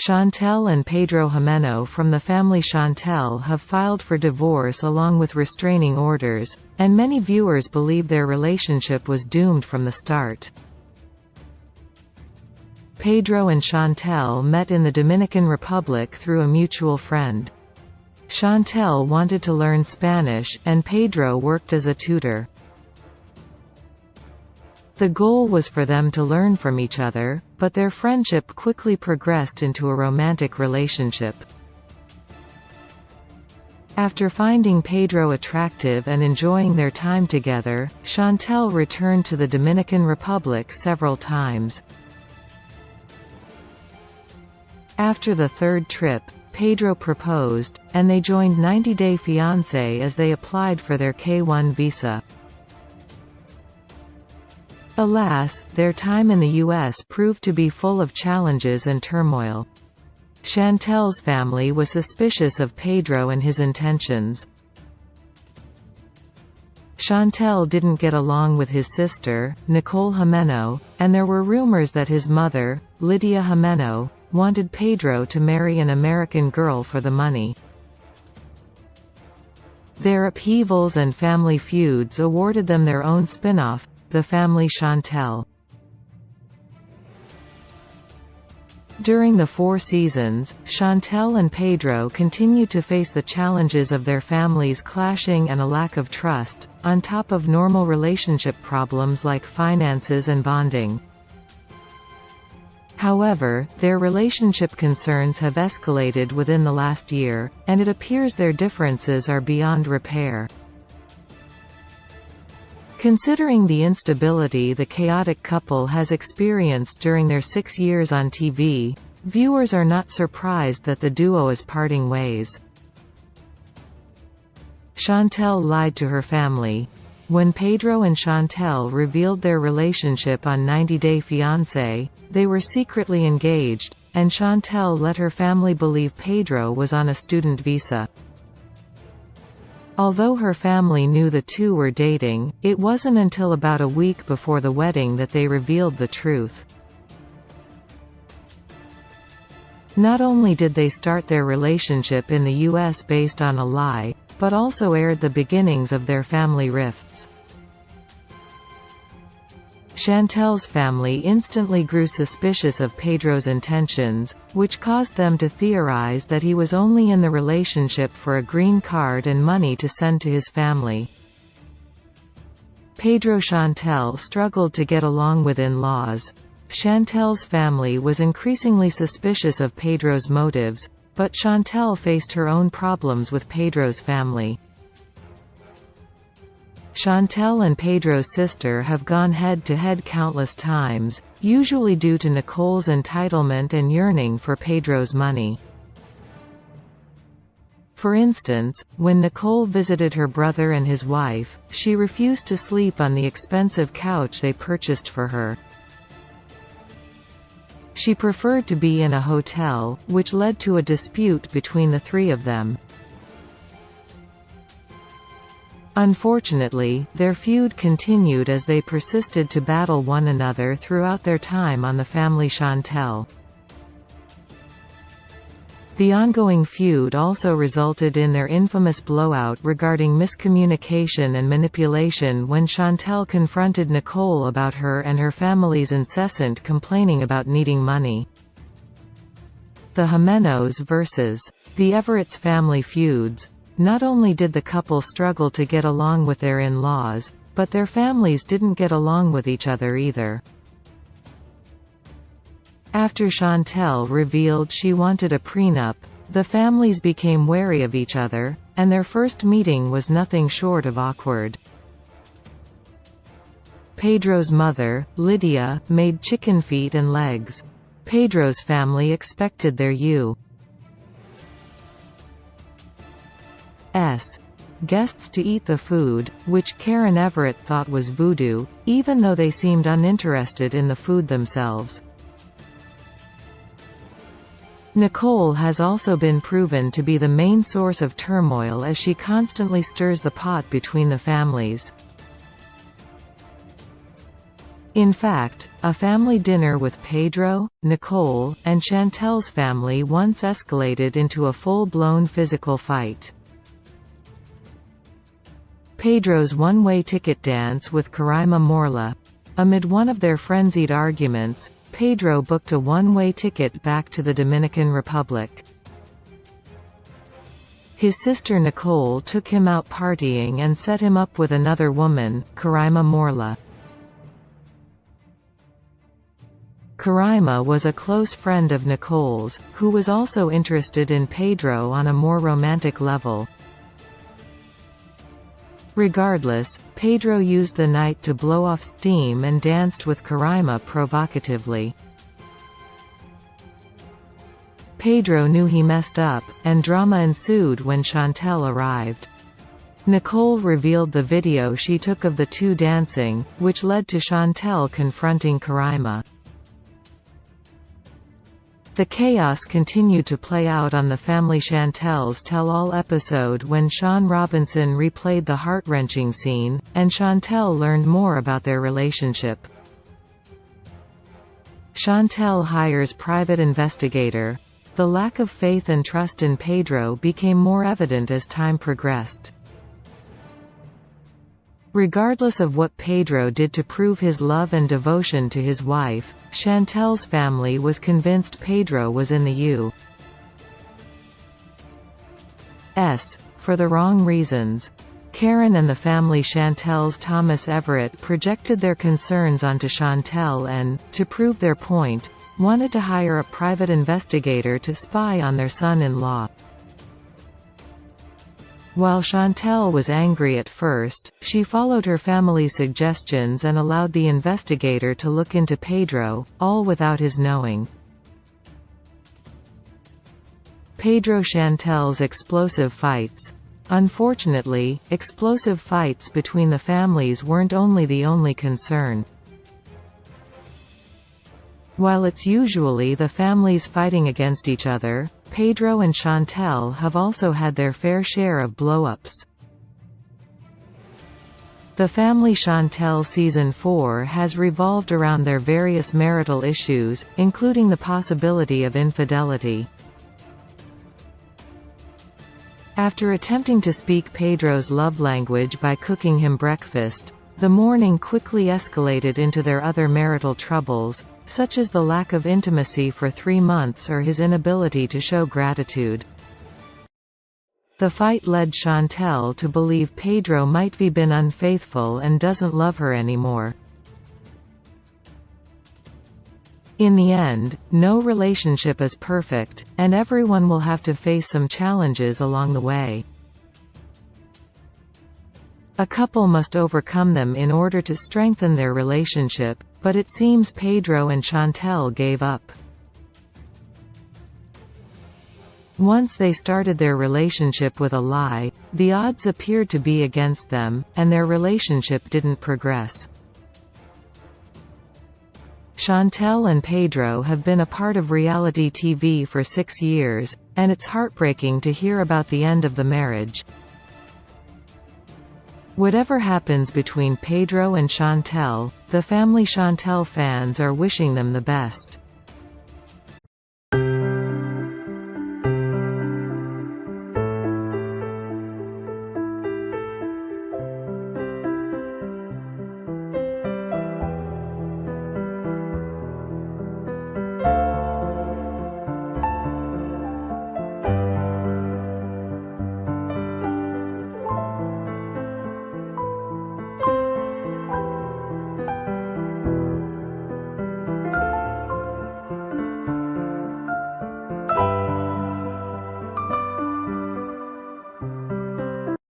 Chantel and Pedro Jimeno from the family Chantel have filed for divorce along with restraining orders, and many viewers believe their relationship was doomed from the start. Pedro and Chantel met in the Dominican Republic through a mutual friend. Chantel wanted to learn Spanish, and Pedro worked as a tutor. The goal was for them to learn from each other, but their friendship quickly progressed into a romantic relationship. After finding Pedro attractive and enjoying their time together, Chantel returned to the Dominican Republic several times. After the third trip, Pedro proposed, and they joined 90-Day Fiancé as they applied for their K-1 visa. Alas, their time in the U.S. proved to be full of challenges and turmoil. Chantel's family was suspicious of Pedro and his intentions. Chantel didn't get along with his sister, Nicole Jimeno, and there were rumors that his mother, Lydia Jimeno, wanted Pedro to marry an American girl for the money. Their upheavals and family feuds awarded them their own spin-off, The Family Chantel. During the 4 seasons, Chantel and Pedro continued to face the challenges of their families clashing and a lack of trust, on top of normal relationship problems like finances and bonding. However, their relationship concerns have escalated within the last year, and it appears their differences are beyond repair. Considering the instability the chaotic couple has experienced during their 6 years on TV, viewers are not surprised that the duo is parting ways. Chantel lied to her family. When Pedro and Chantel revealed their relationship on 90-Day Fiancé, they were secretly engaged, and Chantel let her family believe Pedro was on a student visa. Although her family knew the two were dating, it wasn't until about a week before the wedding that they revealed the truth. Not only did they start their relationship in the US based on a lie, but also aired the beginnings of their family rifts. Chantel's family instantly grew suspicious of Pedro's intentions, which caused them to theorize that he was only in the relationship for a green card and money to send to his family. Pedro Chantel struggled to get along with in-laws. Chantel's family was increasingly suspicious of Pedro's motives, but Chantel faced her own problems with Pedro's family. Chantel and Pedro's sister have gone head-to-head countless times, usually due to Nicole's entitlement and yearning for Pedro's money. For instance, when Nicole visited her brother and his wife, she refused to sleep on the expensive couch they purchased for her. She preferred to be in a hotel, which led to a dispute between the three of them. Unfortunately, their feud continued as they persisted to battle one another throughout their time on The Family Chantel. The ongoing feud also resulted in their infamous blowout regarding miscommunication and manipulation when Chantel confronted Nicole about her and her family's incessant complaining about needing money. The Jimenos vs. the Everett's family feuds. Not only did the couple struggle to get along with their in-laws, but their families didn't get along with each other either. After Chantel revealed she wanted a prenup, the families became wary of each other, and their first meeting was nothing short of awkward. Pedro's mother, Lydia, made chicken feet and legs. Pedro's family expected their U.S. guests to eat the food, which Karen Everett thought was voodoo, even though they seemed uninterested in the food themselves. Nicole has also been proven to be the main source of turmoil as she constantly stirs the pot between the families. In fact, a family dinner with Pedro, Nicole, and Chantel's family once escalated into a full-blown physical fight. Pedro's one-way ticket dance with Karima Morla. Amid one of their frenzied arguments, Pedro booked a one-way ticket back to the Dominican Republic. His sister Nicole took him out partying and set him up with another woman, Karima Morla. Karima was a close friend of Nicole's, who was also interested in Pedro on a more romantic level. Regardless, Pedro used the night to blow off steam and danced with Karima provocatively. Pedro knew he messed up, and drama ensued when Chantel arrived. Nicole revealed the video she took of the two dancing, which led to Chantel confronting Karima. The chaos continued to play out on the family Chantel's tell-all episode when Sean Robinson replayed the heart-wrenching scene, and Chantel learned more about their relationship. Chantel hires private investigator. The lack of faith and trust in Pedro became more evident as time progressed. Regardless of what Pedro did to prove his love and devotion to his wife, Chantel's family was convinced Pedro was in the U.S. for the wrong reasons. Karen and the family Chantel's Thomas Everett projected their concerns onto Chantel and, to prove their point, wanted to hire a private investigator to spy on their son-in-law. While Chantel was angry at first, she followed her family's suggestions and allowed the investigator to look into Pedro, all without his knowing. Pedro-Chantel's explosive fights. Unfortunately, explosive fights between the families weren't the only concern. While it's usually the families fighting against each other, Pedro and Chantel have also had their fair share of blow-ups. The Family Chantel Season 4 has revolved around their various marital issues, including the possibility of infidelity. After attempting to speak Pedro's love language by cooking him breakfast, the morning quickly escalated into their other marital troubles, such as the lack of intimacy for 3 months or his inability to show gratitude. The fight led Chantel to believe Pedro might have been unfaithful and doesn't love her anymore. In the end, no relationship is perfect, and everyone will have to face some challenges along the way. A couple must overcome them in order to strengthen their relationship, but it seems Pedro and Chantel gave up. Once they started their relationship with a lie, the odds appeared to be against them, and their relationship didn't progress. Chantel and Pedro have been a part of reality TV for 6 years, and it's heartbreaking to hear about the end of the marriage. Whatever happens between Pedro and Chantel, the Family Chantel fans are wishing them the best.